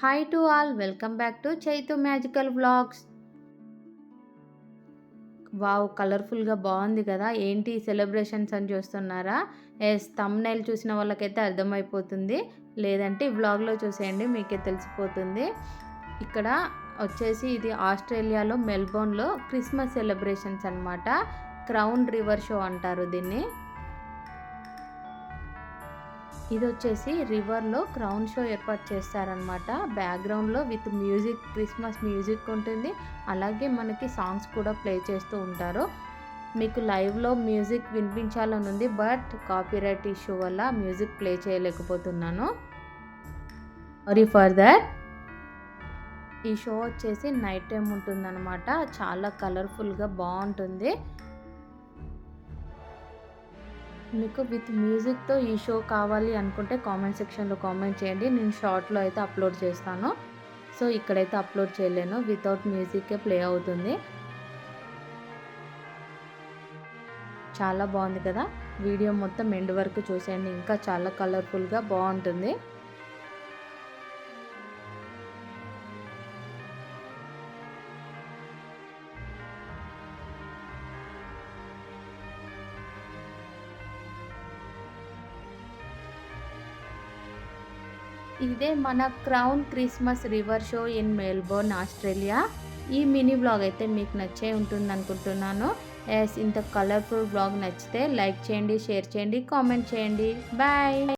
Hi to all, welcome back to Chaitu magical vlogs. Wow! కలర్‌ఫుల్‌గా బావుంది కదా! ఏంటి సెలబ్రేషన్స్ అని చూస్తున్నారా? యెస్, థంబ్‌నెయిల్ చూసిన వాళ్ళకైతే అర్థమైపోతుంది. లేదంటే ఈ వ్లాగ్‌లో చూసేయండి, మీకే తెలిసిపోతుంది. ఇక్కడ వచ్చేసి ఇది ఆస్ట్రేలియాలో మెల్బోర్న్‌లో క్రిస్మస్ సెలబ్రేషన్స్ అన్నమాట. క్రౌన్ రివర్ షో అంటారు దీన్ని. ఇదొచ్చేసి రివర్‌లో క్రౌన్ షో ఏర్పాటు చేస్తారనమాట. బ్యాక్‌గ్రౌండ్‌లో విత్ మ్యూజిక్, క్రిస్మస్ మ్యూజిక్ ఉంటుంది. అలాగే మనకి సాంగ్స్ కూడా ప్లే చేస్తూ ఉంటారు. మీకు లైవ్‌లో మ్యూజిక్ వినిపించాలనుంది. బట్ కాపీరైట్ ఇష్యూ వల్ల మ్యూజిక్ ప్లే చేయలేకపోతున్నాను. Sorry for thought. ఈ షో వచ్చేసి నైట్ టైమ్ ఉంటుందనమాట. చాలా కలర్‌ఫుల్‌గా బావుంటుంది. మీకు విత్ మ్యూజిక్‌తో ఈ షో కావాలి అనుకుంటే కామెంట్ సెక్షన్‌లో కామెంట్ చేయండి. నేను షార్ట్‌లో అయితే అప్లోడ్ చేస్తాను. సో, ఇక్కడైతే అప్లోడ్ చేయలేను. వితౌట్ మ్యూజిక్కే ప్లే అవుతుంది. చాలా బాగుంది కదా! వీడియో మొత్తం ఎండ్ వరకు చూసేయండి. ఇంకా చాలా కలర్‌ఫుల్‌గా బావుంటుంది. ఇదే మన crown Christmas river show in Melbourne, Australia. ఈ మినీ వ్లాగ్ అయితే మీకు నచ్చే ఉంటుందనుకుంటున్నాను. యెస్, ఇంత కలర్‌ఫుల్ వ్లాగ్ నచ్చితే లైక్ చేయండి, షేర్ చేయండి, కామెంట్ చేయండి. బాయ్.